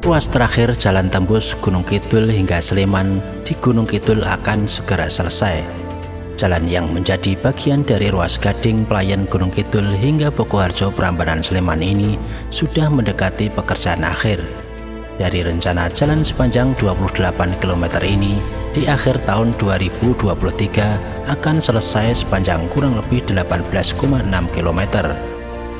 Ruas terakhir jalan tembus Gunung Kidul hingga Sleman di Gunung Kidul akan segera selesai. Jalan yang menjadi bagian dari ruas Gading Pelayan Gunung Kidul hingga Bokoharjo Prambanan Sleman ini sudah mendekati pekerjaan akhir. Dari rencana jalan sepanjang 28 km ini, di akhir tahun 2023 akan selesai sepanjang kurang lebih 18,6 km.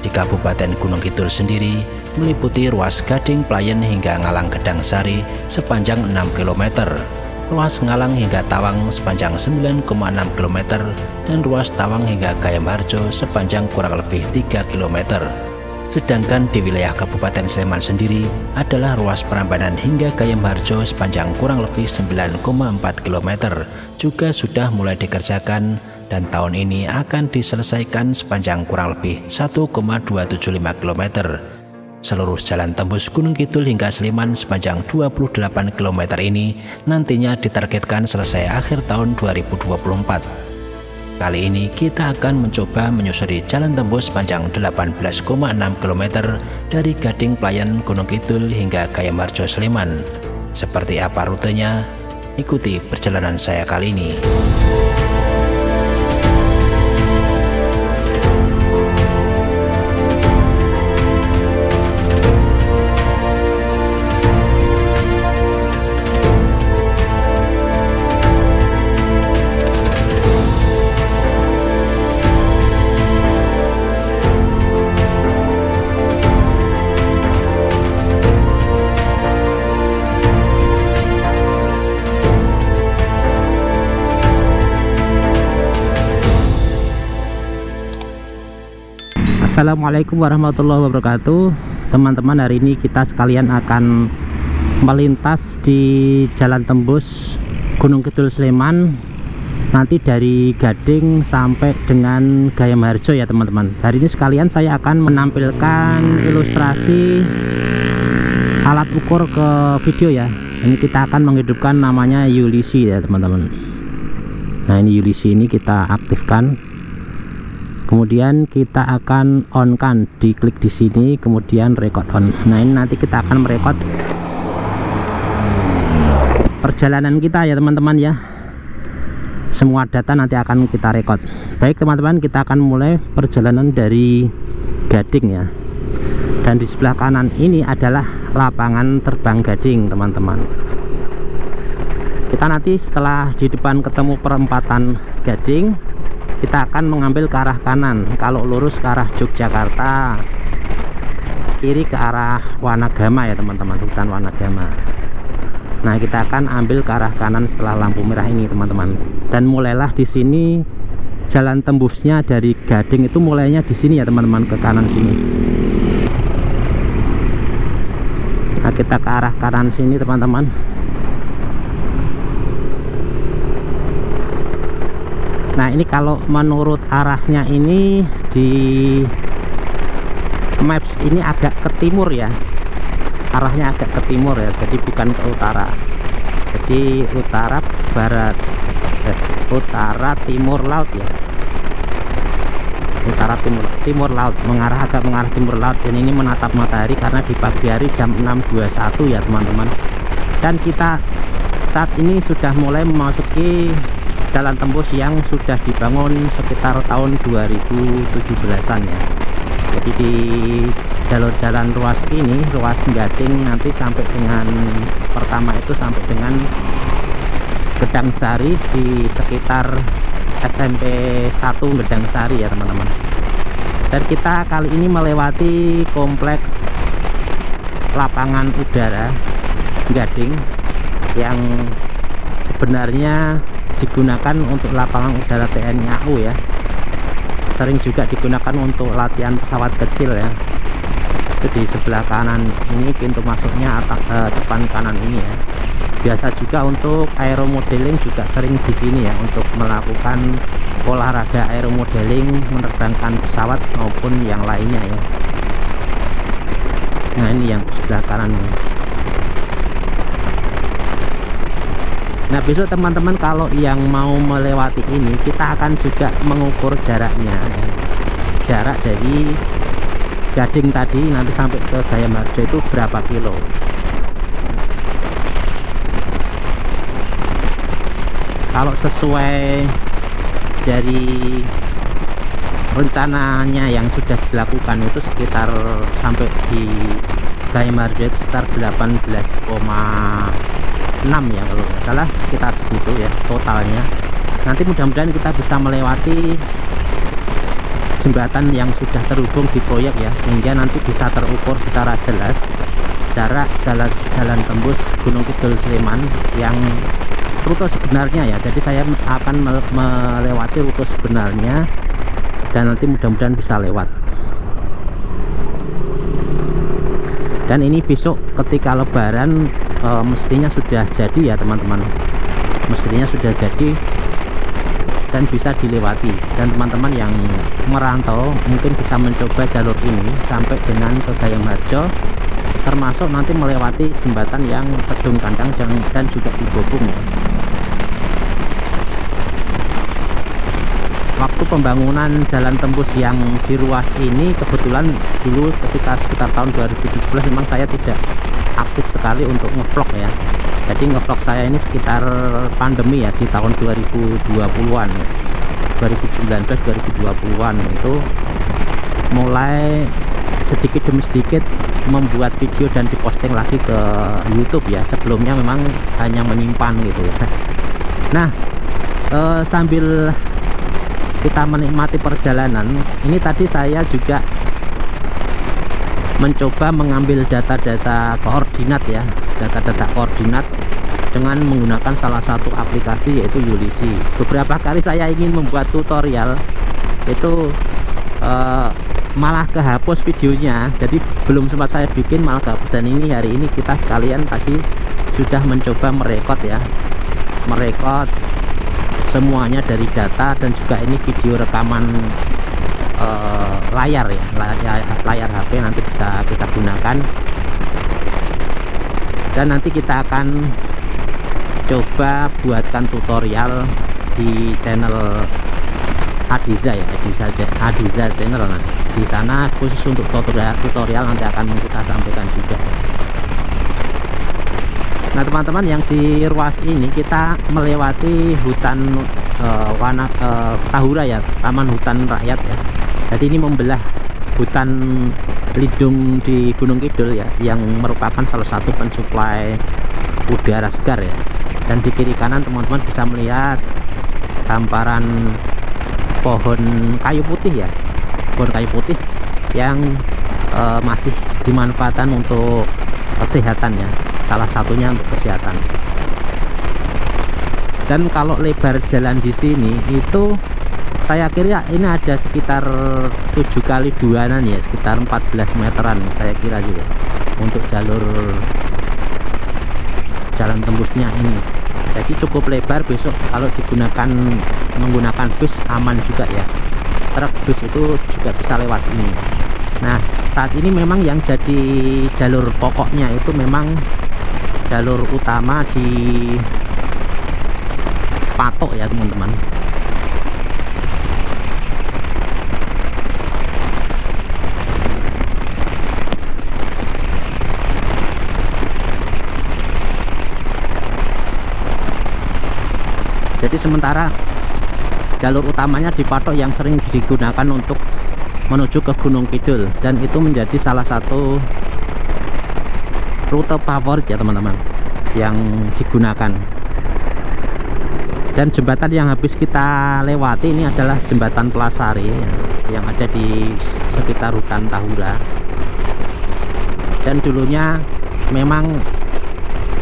Di Kabupaten Gunung Kidul sendiri meliputi ruas Gading Pelayan hingga Ngalang Gedang Sari sepanjang 6 km, ruas Ngalang hingga Tawang sepanjang 9,6 km, dan ruas Tawang hingga Gayam Harjo sepanjang kurang lebih 3 km. Sedangkan di wilayah Kabupaten Sleman sendiri adalah ruas Prambanan hingga Gayam Harjo sepanjang kurang lebih 9,4 km juga sudah mulai dikerjakan, dan tahun ini akan diselesaikan sepanjang kurang lebih 1,275 km. Seluruh jalan tembus Gunung Kidul hingga Sleman sepanjang 28 km ini nantinya ditargetkan selesai akhir tahun 2024. Kali ini kita akan mencoba menyusuri jalan tembus sepanjang 18,6 km dari Gading Pelayan Gunung Kidul hingga Gayam Harjo Sleman. Seperti apa rutenya? Ikuti perjalanan saya kali ini. Assalamualaikum warahmatullahi wabarakatuh. Teman-teman, hari ini kita sekalian akan melintas di jalan tembus Gunung Kidul Sleman, nanti dari Gading sampai dengan Gayam Harjo ya teman-teman. Hari ini sekalian saya akan menampilkan ilustrasi alat ukur ke video ya. Ini kita akan menghidupkan namanya Ulysses ya teman-teman. Nah, ini Ulysses ini kita aktifkan. Kemudian kita akan on kan, diklik di sini, kemudian record on. Nah, ini nanti kita akan merekod perjalanan kita ya teman-teman ya. Semua data nanti akan kita rekod. Baik teman-teman, kita akan mulai perjalanan dari Gading ya. Dan di sebelah kanan ini adalah lapangan terbang Gading teman-teman. Kita nanti setelah di depan ketemu perempatan Gading, kita akan mengambil ke arah kanan. Kalau lurus ke arah Yogyakarta, kiri ke arah Wanagama ya teman-teman, hutan Wanagama. Nah, kita akan ambil ke arah kanan setelah lampu merah ini teman-teman. Dan mulailah di sini jalan tembusnya dari Gading itu mulainya di sini ya teman-teman, ke kanan sini. Nah, kita ke arah kanan sini teman-teman. Nah, ini kalau menurut arahnya ini di maps ini agak ke timur ya, arahnya agak ke timur ya, jadi bukan ke utara, jadi utara barat, utara timur laut ya, utara timur laut, agak mengarah timur laut. Dan ini menatap matahari karena di pagi hari jam 6.21 ya teman-teman. Dan kita saat ini sudah mulai memasuki jalan tembus yang sudah dibangun sekitar tahun 2017-an ya. Jadi di jalur jalan ruas ini, ruas Gading nanti sampai dengan pertama itu sampai dengan Gedang Sari di sekitar SMP 1 Gedang Sari ya teman-teman. Dan kita kali ini melewati kompleks lapangan udara Gading yang sebenarnya digunakan untuk lapangan udara TNI AU ya. Sering juga digunakan untuk latihan pesawat kecil ya. Itu di sebelah kanan ini pintu masuknya, depan kanan ini ya. Biasa juga untuk aeromodeling juga sering di sini ya, untuk melakukan olahraga aeromodeling, menerbangkan pesawat maupun yang lainnya ya. Nah, ini yang sebelah kanan ini. Nah, besok teman-teman kalau yang mau melewati ini, kita akan juga mengukur jaraknya ya. Jarak dari Gading tadi nanti sampai ke Gayam Harjo itu berapa kilo. kalau sesuai dari rencananya yang sudah dilakukan itu sekitar sampai di Gayam-Harjo itu sekitar 18,6 ya kalau nggak salah, sekitar segitu ya totalnya. Nanti mudah-mudahan kita bisa melewati jembatan yang sudah terhubung di proyek ya, sehingga nanti bisa terukur secara jelas jarak jalan tembus Gunung Kidul Sleman yang rute sebenarnya ya. Jadi saya akan melewati rute sebenarnya dan nanti mudah-mudahan bisa lewat. Dan ini besok ketika lebaran mestinya sudah jadi ya teman-teman, mestinya sudah jadi dan bisa dilewati. Dan teman-teman yang merantau mungkin bisa mencoba jalur ini sampai dengan ke Gayam-Harjo, termasuk nanti melewati jembatan yang Kedung Kandang dan juga di Bobong ya. Waktu pembangunan jalan tembus yang di ruas ini kebetulan dulu ketika sekitar tahun 2017 memang saya tidak aktif sekali untuk ngevlog ya. Jadi ngevlog saya ini sekitar pandemi ya, di tahun 2020-an ya. 2019-2020-an itu mulai sedikit demi sedikit membuat video dan diposting lagi ke YouTube ya. Sebelumnya memang hanya menyimpan gitu ya. Nah, sambil kita menikmati perjalanan ini, tadi saya juga mencoba mengambil data-data koordinat ya, data-data koordinat dengan menggunakan salah satu aplikasi yaitu Ulysses. Beberapa kali saya ingin membuat tutorial itu malah kehapus videonya, jadi belum sempat saya bikin malah kehapus. Dan ini hari ini kita sekalian tadi sudah mencoba merekod ya, merekod semuanya dari data dan juga ini video rekaman layar ya, layar HP nanti bisa kita gunakan. Dan nanti kita akan coba buatkan tutorial di channel Adiza ya, Adiza channel. Nah, di sana khusus untuk tutorial nanti akan kita sampaikan juga. Nah teman-teman, yang di ruas ini kita melewati hutan Tahura ya, Taman Hutan Rakyat ya. Jadi ini membelah hutan lindung di Gunung Kidul ya, yang merupakan salah satu pensuplai udara segar ya. Dan di kiri kanan teman-teman bisa melihat hamparan pohon kayu putih ya, pohon kayu putih yang masih dimanfaatkan untuk kesehatan ya, salah satunya untuk kesehatan. Dan kalau lebar jalan di sini itu saya kira ini ada sekitar 7 kali 2-an ya, sekitar 14 meteran saya kira juga untuk jalur jalan tembusnya ini. Jadi cukup lebar, besok kalau digunakan menggunakan bus aman juga ya, truk bus itu juga bisa lewat ini. Nah saat ini memang yang jadi jalur pokoknya itu memang jalur utama di Patok ya teman-teman. Jadi sementara jalur utamanya di Patok yang sering digunakan untuk menuju ke Gunung Kidul, dan itu menjadi salah satu rute favorit ya teman-teman yang digunakan. Dan jembatan yang habis kita lewati ini adalah jembatan Pelasari yang ada di sekitar hutan Tahura. Dan dulunya memang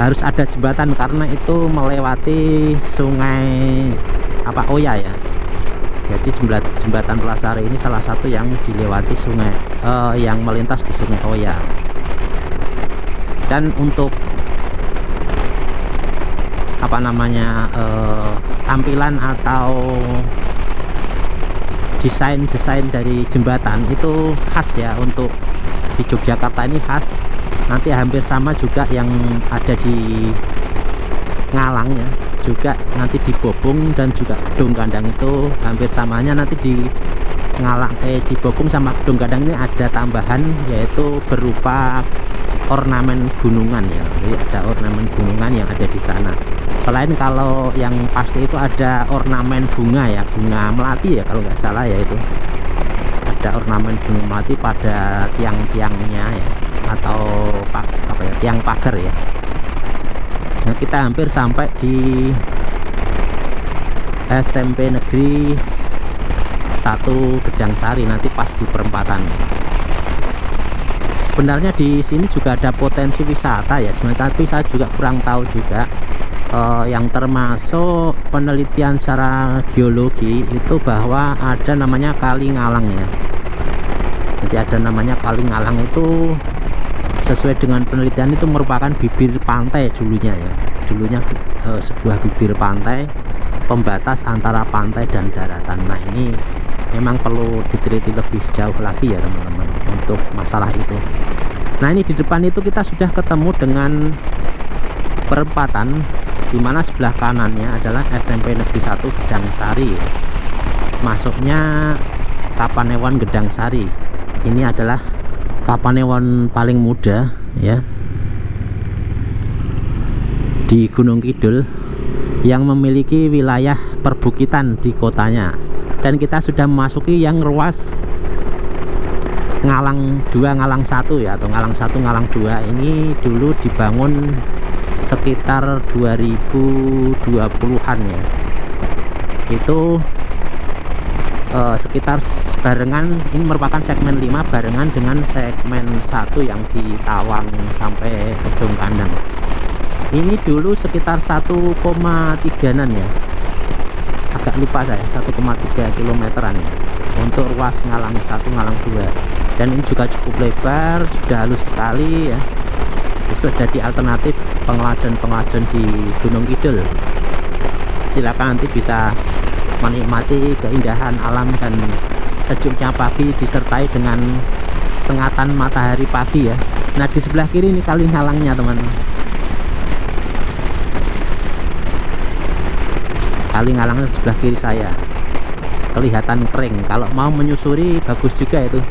harus ada jembatan karena itu melewati sungai Oya ya. Jadi jembatan Pelasari ini salah satu yang dilewati sungai yang melintas di sungai Oya. Dan untuk tampilan atau desain dari jembatan itu khas ya, untuk di Yogyakarta ini khas. Nanti hampir sama juga yang ada di Ngalang ya, juga nanti di Bobong dan juga Kedung Kandang itu hampir samanya. Nanti di Ngalang di Bobong sama Kedung Kandang ini ada tambahan, yaitu berupa ornamen gunungan ya. Jadi ada ornamen gunungan yang ada di sana. Selain kalau yang pasti itu ada ornamen bunga ya, bunga melati ya kalau nggak salah ya, itu ada ornamen bunga melati pada tiang-tiangnya ya, atau apa ya, tiang pagar ya. Nah, kita hampir sampai di SMP Negeri 1 Gedang Sari, nanti pas di perempatan. Sebenarnya di sini juga ada potensi wisata ya sebenarnya, tapi saya juga kurang tahu juga. Yang termasuk penelitian secara geologi itu bahwa ada namanya Kali Ngalang ya. Jadi ada namanya Kali Ngalang, itu sesuai dengan penelitian itu merupakan bibir pantai dulunya ya. Dulunya sebuah bibir pantai pembatas antara pantai dan daratan. Nah, ini memang perlu diteliti lebih jauh lagi ya teman-teman untuk masalah itu. Nah, ini di depan itu kita sudah ketemu dengan perempatan, dimana sebelah kanannya adalah SMP Negeri 1 Gedang Sari. Masuknya Kapanewon Gedang Sari. Ini adalah Kapanewon paling muda ya di Gunung Kidul, yang memiliki wilayah perbukitan di kotanya. Dan kita sudah memasuki yang ruas Ngalang 2 Ngalang 1 ya, atau Ngalang 1 Ngalang 2. Ini dulu dibangun sekitar 2020-an ya. Itu sekitar barengan, ini merupakan segmen 5 barengan dengan segmen 1 yang di Tawang sampai Kedung Kandang. Ini dulu sekitar 1,3-an ya, agak lupa saya, 1,3 kilometeran ya, untuk ruas Ngalang 1 Ngalang 2. Dan ini juga cukup lebar, sudah halus sekali ya, bisa jadi alternatif pengelajun-pengelajun di Gunung Kidul. Silakan nanti bisa menikmati keindahan alam dan sejuknya pagi disertai dengan sengatan matahari pagi ya. Nah, di sebelah kiri ini Kali Ngalangnya teman. Kali Ngalangnya di sebelah kiri saya, kelihatan kering. Kalau mau menyusuri bagus juga itu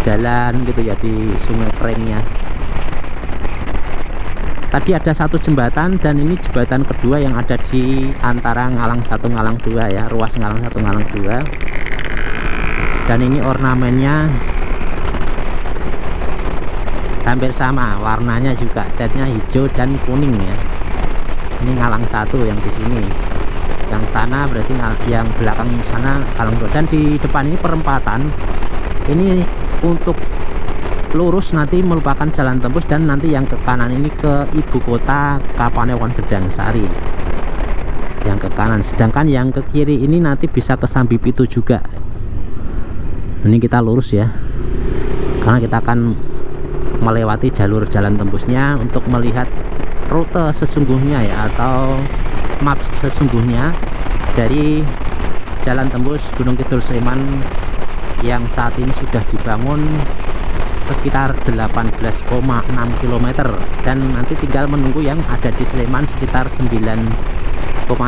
jalan gitu ya di Sungai Keringnya. Tadi ada satu jembatan, dan ini jembatan kedua yang ada di antara Ngalang 1 Ngalang 2 ya, ruas Ngalang 1 Ngalang 2. Dan ini ornamennya hampir sama, warnanya juga catnya hijau dan kuning ya. Ini Ngalang 1 yang di sini. Yang sana berarti yang belakang sana Ngalang 2. Dan di depan ini perempatan. Ini untuk lurus nanti merupakan jalan tembus, dan nanti yang ke kanan ini ke ibu kota Kapanewon Gedang Sari yang ke kanan, sedangkan yang ke kiri ini nanti bisa ke Sambipitu juga. Ini kita lurus ya, karena kita akan melewati jalur jalan tembusnya untuk melihat rute sesungguhnya ya, atau map sesungguhnya dari jalan tembus Gunung Kidul Sleman yang saat ini sudah dibangun sekitar 18,6 km, dan nanti tinggal menunggu yang ada di Sleman sekitar 9,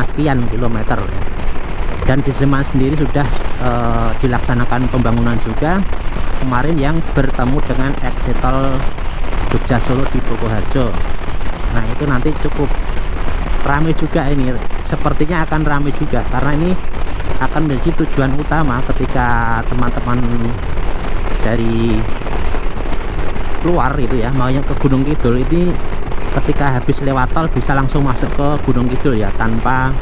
sekian kilometer. Dan di Sleman sendiri sudah dilaksanakan pembangunan juga kemarin yang bertemu dengan Exitol Jogja Solo di Bokoharjo. Nah, itu nanti cukup ramai juga, ini sepertinya akan ramai juga, karena ini akan menjadi tujuan utama ketika teman-teman dari luar itu ya, maunya ke Gunung Kidul. Ini ketika habis lewat tol bisa langsung masuk ke Gunung Kidul ya, tanpa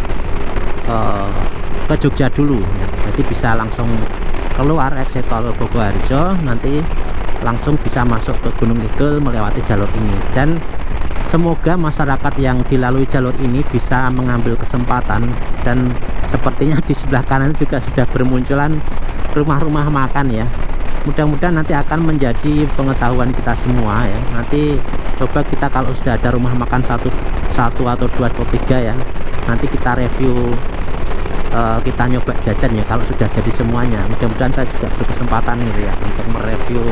ke Jogja dulu ya. Jadi bisa langsung keluar exit tol Bokoharjo, nanti langsung bisa masuk ke Gunung Kidul melewati jalur ini. Dan semoga masyarakat yang dilalui jalur ini bisa mengambil kesempatan, dan sepertinya di sebelah kanan juga sudah bermunculan rumah-rumah makan ya. Mudah-mudahan nanti akan menjadi pengetahuan kita semua ya. Nanti coba kita kalau sudah ada rumah makan satu atau 2 atau 3 ya, nanti kita review, kita nyoba jajan ya kalau sudah jadi semuanya. Mudah-mudahan saya juga berkesempatan gitu ya untuk mereview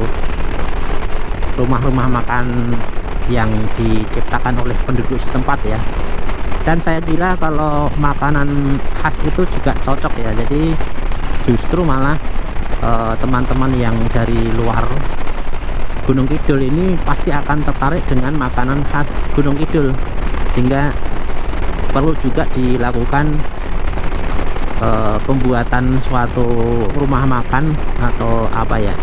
rumah-rumah makan yang diciptakan oleh penduduk setempat ya. Dan saya kira kalau makanan khas itu juga cocok ya, jadi justru malah teman-teman yang dari luar Gunung Kidul ini pasti akan tertarik dengan makanan khas Gunung Kidul, sehingga perlu juga dilakukan pembuatan suatu rumah makan atau apa ya,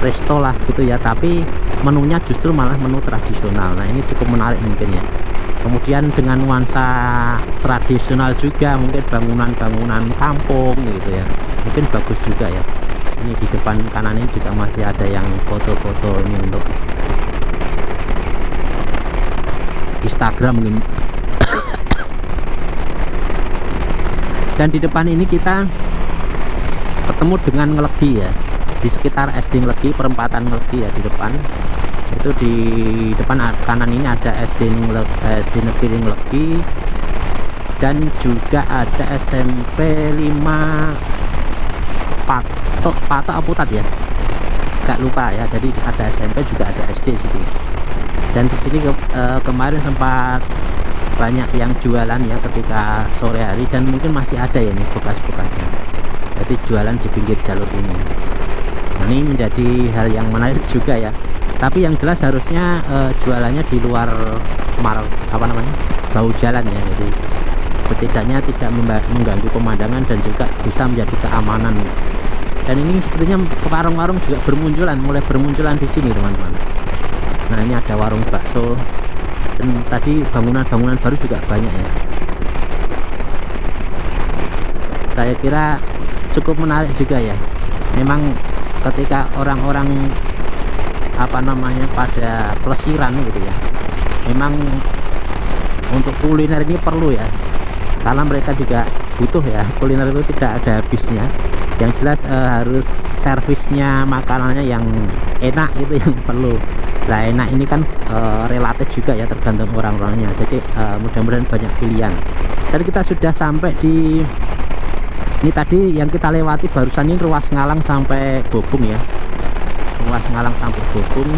resto lah gitu ya, tapi menunya justru malah menu tradisional. Nah ini cukup menarik mungkin ya. Kemudian dengan nuansa tradisional juga, mungkin bangunan-bangunan kampung gitu ya, mungkin bagus juga ya. Ini di depan kanan ini juga masih ada yang foto-foto ini untuk Instagram mungkin. Dan di depan ini kita ketemu dengan Ngelegi ya, di sekitar SD Ngelegi, perempatan Ngelegi ya di depan. Itu di depan kanan ini ada SD Negeri Ngelegi, dan juga ada SMP 5 Patok Aputat ya, gak lupa ya. Jadi ada SMP juga ada SD sini. Dan di sini kemarin sempat banyak yang jualan ya ketika sore hari, dan mungkin masih ada ya nih bekas-bekasnya. Jadi jualan di pinggir jalur ini. Nah, ini menjadi hal yang menarik juga ya. Tapi yang jelas harusnya jualannya di luar bau jalan ya. Jadi setidaknya tidak mengganggu pemandangan dan juga bisa menjadi keamanan. Dan ini sepertinya warung-warung juga mulai bermunculan di sini teman-teman. Nah ini ada warung bakso, dan tadi bangunan-bangunan baru juga banyak ya. Saya kira cukup menarik juga ya. Memang ketika orang-orang pada pelesiran gitu ya, memang untuk kuliner ini perlu ya, karena mereka juga butuh ya. Kuliner itu tidak ada habisnya. Yang jelas harus servisnya, makanannya yang enak itu yang perlu. Nah enak ini kan relatif juga ya, tergantung orang-orangnya. Jadi mudah-mudahan banyak pilihan. Dan kita sudah sampai di ini tadi yang kita lewati barusan ini ruas Ngalang sampai Bobung ya. Ruas Ngalang sampai Bobung.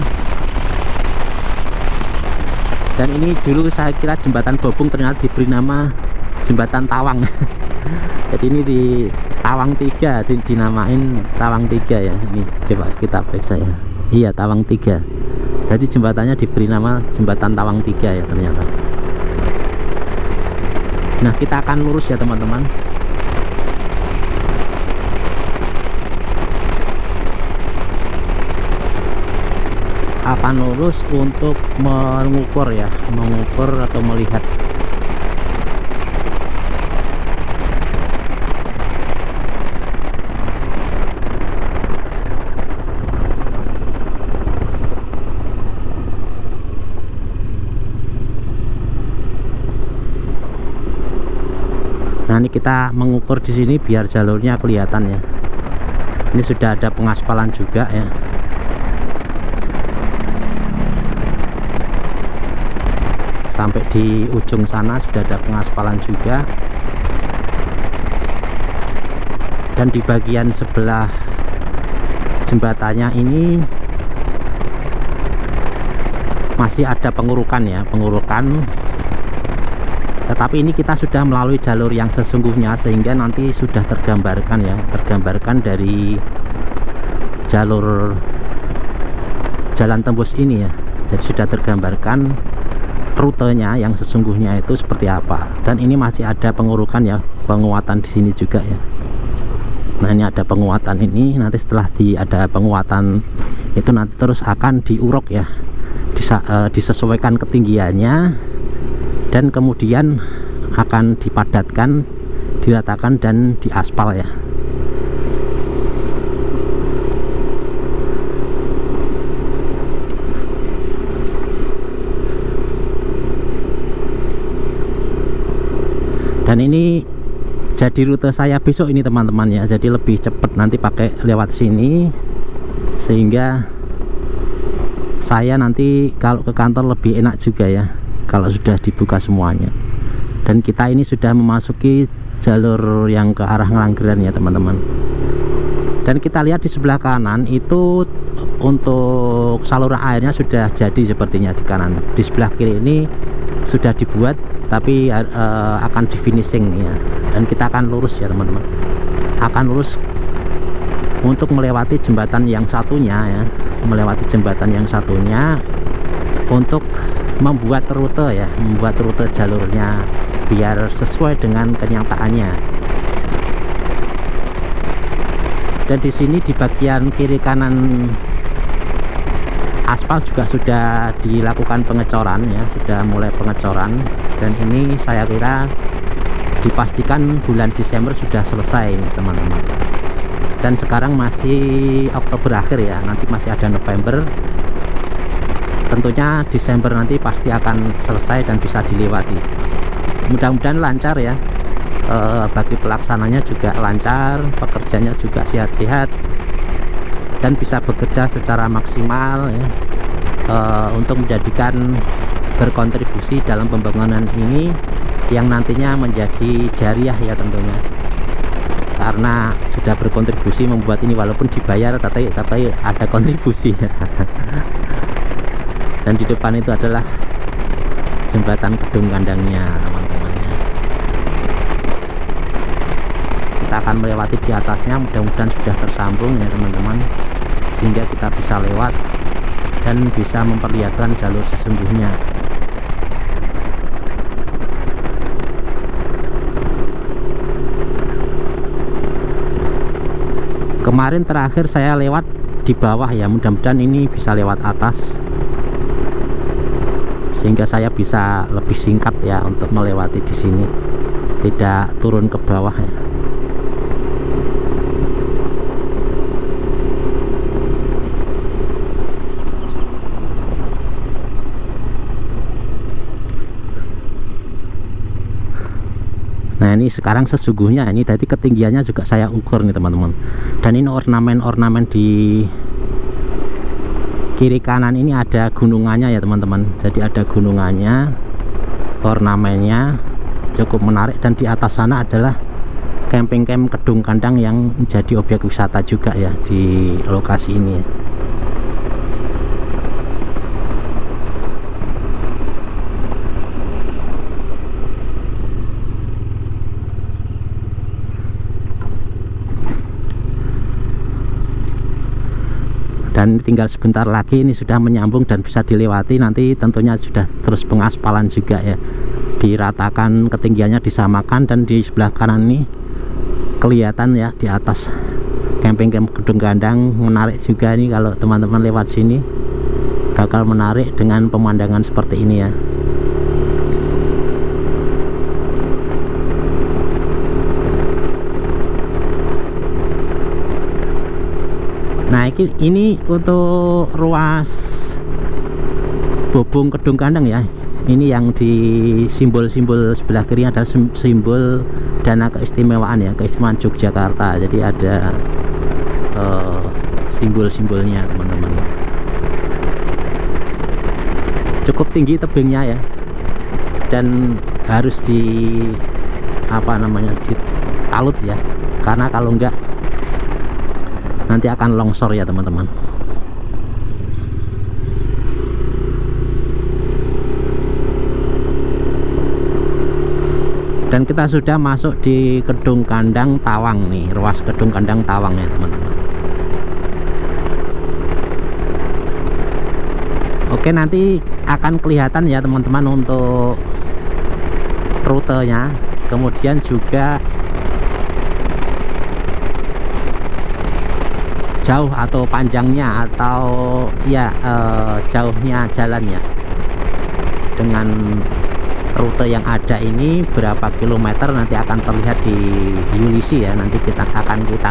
Dan ini dulu saya kira jembatan Bobung, ternyata diberi nama jembatan Tawang. Jadi ini di Tawang 3 dinamain Tawang 3 ya. Ini coba kita periksa ya. Iya, Tawang 3. Jadi jembatannya diberi nama jembatan Tawang 3 ya ternyata. Nah kita akan lurus ya teman-teman. Akan lurus untuk mengukur ya, mengukur atau melihat. Nah ini kita mengukur di sini biar jalurnya kelihatan ya. Ini sudah ada pengaspalan juga ya. Sampai di ujung sana sudah ada pengaspalan juga. Dan di bagian sebelah jembatannya ini masih ada pengurukan ya, pengurukan. Tetapi ini kita sudah melalui jalur yang sesungguhnya, sehingga nanti sudah tergambarkan ya, tergambarkan dari jalur jalan tembus ini ya. Jadi sudah tergambarkan rutenya yang sesungguhnya itu seperti apa. Dan ini masih ada pengurukan ya, penguatan di sini juga ya. Nah ini ada penguatan ini, nanti setelah ada penguatan itu nanti terus akan diuruk ya, disesuaikan ketinggiannya, dan kemudian akan dipadatkan, diratakan, dan diaspal ya. Dan ini jadi rute saya besok ini teman-teman ya. Jadi lebih cepat nanti pakai lewat sini, sehingga saya nanti kalau ke kantor lebih enak juga ya kalau sudah dibuka semuanya. Dan kita ini sudah memasuki jalur yang ke arah Ngelanggeran ya teman-teman. Dan kita lihat di sebelah kanan itu untuk saluran airnya sudah jadi sepertinya di kanan. Di sebelah kiri ini sudah dibuat, tapi akan di finishing ya. Dan kita akan lurus ya teman-teman, akan lurus untuk melewati jembatan yang satunya ya, untuk membuat rute ya, jalurnya biar sesuai dengan kenyataannya. Dan di sini di bagian kiri kanan aspal juga sudah dilakukan pengecoran ya, sudah mulai pengecoran, dan ini saya kira dipastikan bulan Desember sudah selesai teman-teman. Dan sekarang masih Oktober akhir ya, nanti masih ada November. Tentunya Desember nanti pasti akan selesai dan bisa dilewati. Mudah-mudahan lancar ya, bagi pelaksananya juga lancar, pekerjanya juga sehat-sehat dan bisa bekerja secara maksimal ya, untuk menjadikan berkontribusi dalam pembangunan ini yang nantinya menjadi jariah ya tentunya, karena sudah berkontribusi membuat ini, walaupun dibayar tapi ada kontribusi. Dan di depan itu adalah jembatan Kedung Kandangnya teman-teman ya. Kita akan melewati di atasnya, mudah-mudahan sudah tersambung ya teman-teman, sehingga kita bisa lewat dan bisa memperlihatkan jalur sesungguhnya. Kemarin terakhir saya lewat di bawah ya, mudah-mudahan ini bisa lewat atas sehingga saya bisa lebih singkat ya untuk melewati di sini, tidak turun ke bawah ya. Nah ini sekarang sesungguhnya ini tadi ketinggiannya juga saya ukur nih teman-teman, dan ini ornamen-ornamen di kiri kanan ini ada gunungannya ya teman-teman. Jadi ada gunungannya, ornamennya cukup menarik, dan di atas sana adalah camping camp Kedung Kandang yang menjadi objek wisata juga ya di lokasi ini ya. Dan tinggal sebentar lagi ini sudah menyambung dan bisa dilewati. Nanti tentunya sudah terus pengaspalan juga ya, diratakan, ketinggiannya disamakan, dan di sebelah kanan ini kelihatan ya di atas camping camp Kedung Kandang. Menarik juga nih kalau teman-teman lewat sini, bakal menarik dengan pemandangan seperti ini ya. Nah ini untuk ruas Bobong Kedung Kandang ya. Ini yang di simbol-simbol sebelah kiri adalah simbol dana keistimewaan ya, keistimewaan Yogyakarta. Jadi ada simbol-simbolnya teman-teman. Cukup tinggi tebingnya ya, dan harus ditalut ya, karena kalau enggak nanti akan longsor ya teman-teman. Dan kita sudah masuk di Kedung Kandang Tawang nih, ruas Kedung Kandang Tawang ya teman-teman. Oke, nanti akan kelihatan ya teman-teman untuk rutenya, kemudian juga jauh atau panjangnya atau ya jauhnya jalannya dengan rute yang ada ini berapa kilometer nanti akan terlihat di Yulisi ya. Nanti kita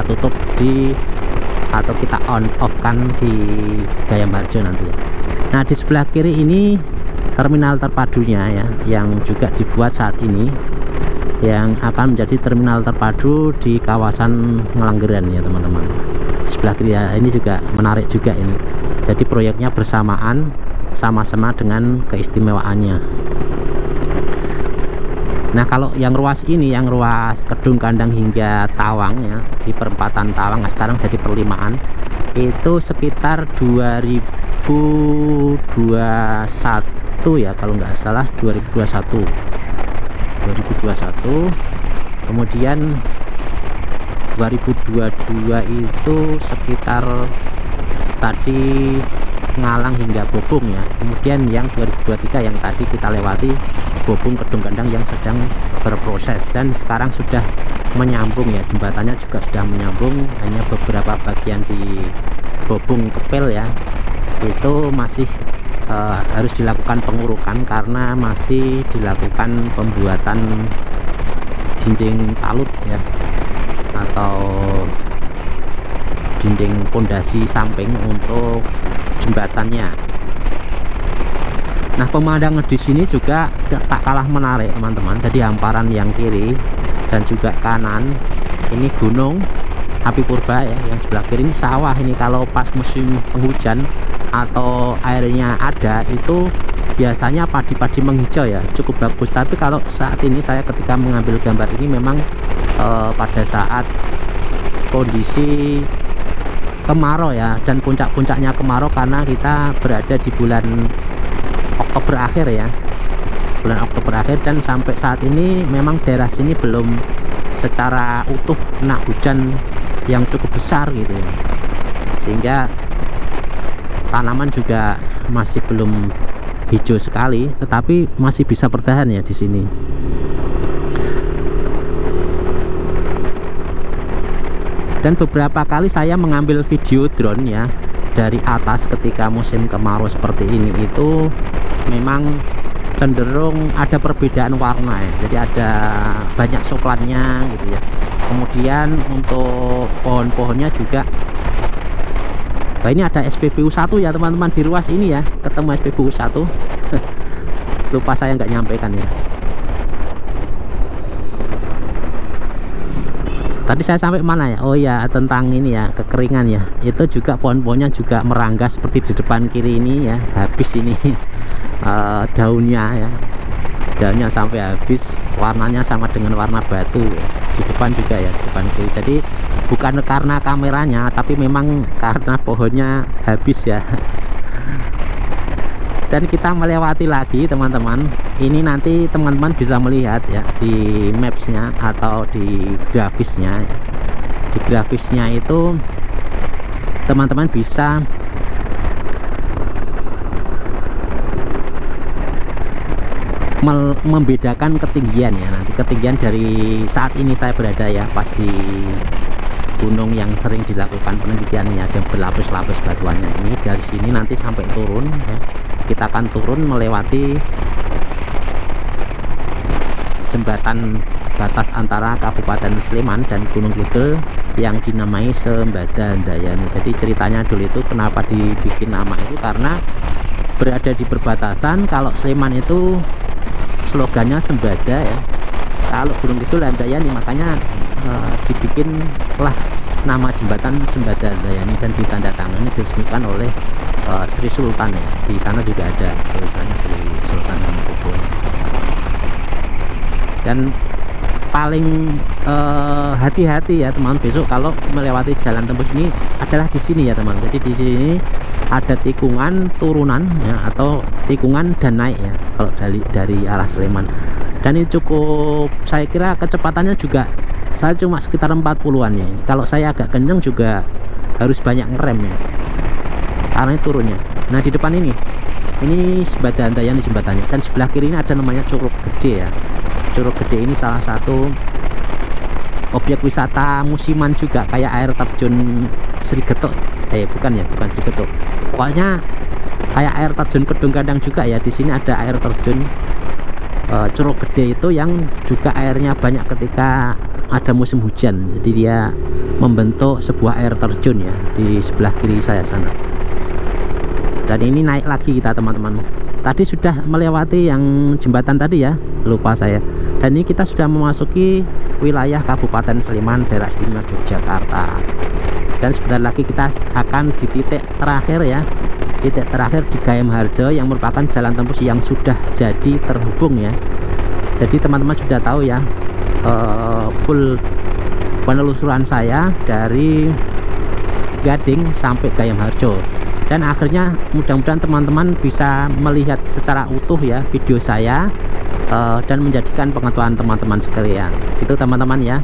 tutup atau kita on off kan di Gayam Harjo nanti ya. Nah di sebelah kiri ini terminal terpadunya ya, yang juga dibuat saat ini, yang akan menjadi terminal terpadu di kawasan Ngelanggeran ya teman-teman. Sebelah kiri ya, ini juga menarik juga ini. Jadi proyeknya bersamaan, sama-sama dengan keistimewaannya. Nah kalau yang ruas ini, yang ruas Kedung Kandang hingga Tawang ya, di perempatan Tawang, nah sekarang jadi perlimaan, itu sekitar 2021 ya kalau nggak salah, 2021. Kemudian 2022 itu sekitar tadi Ngalang hingga Bobong ya. Kemudian yang 2023 yang tadi kita lewati Bobong Kedung Gandang yang sedang berproses, dan sekarang sudah menyambung ya, jembatannya juga sudah menyambung. Hanya beberapa bagian di Bobong Kepel ya, itu masih harus dilakukan pengurukan karena masih dilakukan pembuatan dinding talut ya, atau dinding pondasi samping untuk jembatannya. Nah, pemandangan di sini juga tak kalah menarik teman-teman. Jadi hamparan yang kiri dan juga kanan ini gunung api purba ya, yang sebelah kiri ini sawah. Ini kalau pas musim penghujan atau airnya ada, itu biasanya padi-padi menghijau ya, cukup bagus. Tapi kalau saat ini saya ketika mengambil gambar ini memang pada saat kondisi kemarau ya, dan puncak-puncaknya kemarau karena kita berada di bulan Oktober akhir ya, bulan Oktober akhir, dan sampai saat ini memang daerah sini belum secara utuh kena hujan yang cukup besar gitu ya, sehingga tanaman juga masih belum hijau sekali, tetapi masih bisa bertahan ya di sini. Dan beberapa kali saya mengambil video drone ya dari atas ketika musim kemarau seperti ini, itu memang cenderung ada perbedaan warna ya. Jadi ada banyak soklatnya gitu ya. Kemudian untuk pohon-pohonnya juga, nah ini ada SPBU 1 ya teman-teman di ruas ini ya, ketemu SPBU 1 lupa saya nggak nyampaikan ya. Tadi saya sampai mana ya? Oh ya, tentang ini ya, kekeringan ya. Itu juga pohon-pohonnya juga meranggas seperti di depan kiri ini ya, habis ini daunnya ya. Daunnya sampai habis, warnanya sama dengan warna batu ya. Di depan juga ya, di depan kiri. Jadi bukan karena kameranya, tapi memang karena pohonnya habis ya. Dan kita melewati lagi teman-teman, ini nanti teman-teman bisa melihat ya di mapsnya atau di grafisnya. Di grafisnya itu teman-teman bisa membedakan ketinggian ya, nanti ketinggian dari saat ini saya berada ya, pas di gunung yang sering dilakukan penelitiannya dan berlapis-lapis batuannya ini. Dari sini nanti sampai turun ya, kita akan turun melewati jembatan batas antara Kabupaten Sleman dan Gunung Kidul yang dinamai Sembadandayani. Jadi ceritanya dulu itu kenapa dibikin nama itu, karena berada di perbatasan. Kalau Sleman itu slogannya Sembada ya, kalau Gunung Kidul Handayani, makanya dibikinlah nama jembatan Sembadandayani dan ditandatangani diresmikan oleh Sri Sultan ya. Di sana juga ada tulisannya Sri Sultan Hamengkubuwono. Dan paling hati-hati ya teman, besok kalau melewati jalan tembus ini adalah di sini ya teman. Jadi di sini ada tikungan turunan ya, atau tikungan dan naik ya kalau dari arah Sleman. Dan ini cukup, saya kira kecepatannya juga saya cuma sekitar 40-an ya. Kalau saya agak kenceng juga harus banyak ngerem ya, karena ini turunnya. Nah di depan ini Sembadandayani jembatannya, dan sebelah kiri ini ada namanya Curug Gede ya. Curug Gede ini salah satu objek wisata musiman juga, kayak air terjun Sri Getok, bukan Sri Getok, pokoknya kayak air terjun Kedung Gandang juga ya. Di sini ada air terjun Curug Gede itu yang juga airnya banyak ketika ada musim hujan. Jadi dia membentuk sebuah air terjun ya di sebelah kiri saya sana. Dan ini naik lagi kita teman-teman. Tadi sudah melewati yang jembatan tadi ya, lupa saya. Dan ini kita sudah memasuki wilayah Kabupaten Sleman, daerah istimewa Yogyakarta. Dan sebentar lagi kita akan di titik terakhir ya, titik terakhir di Gayam Harjo, yang merupakan jalan tembus yang sudah jadi terhubung ya. Jadi teman-teman sudah tahu ya, full penelusuran saya dari Gading sampai Gayam Harjo. Dan akhirnya mudah-mudahan teman-teman bisa melihat secara utuh ya video saya, dan menjadikan pengetahuan teman-teman sekalian. Itu teman-teman ya.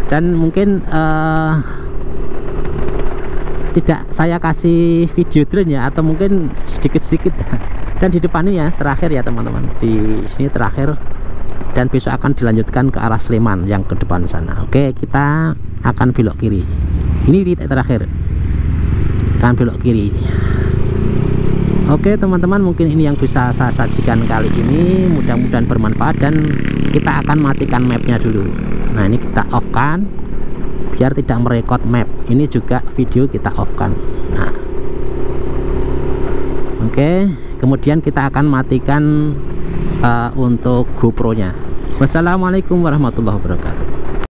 Dan mungkin tidak saya kasih video drone ya, atau mungkin sedikit-sedikit. Dan di depan ini ya terakhir ya teman-teman, di sini terakhir, dan besok akan dilanjutkan ke arah Sleman yang ke depan sana. Oke, kita akan belok kiri. Ini titik terakhir, akan belok kiri. Oke teman-teman, mungkin ini yang bisa saya sajikan kali ini, mudah-mudahan bermanfaat. Dan kita akan matikan mapnya dulu. Nah, ini kita off kan biar tidak merekod map. Ini juga video kita off kan. Nah, oke, kemudian kita akan matikan untuk GoPro nya. Wassalamualaikum warahmatullahi wabarakatuh.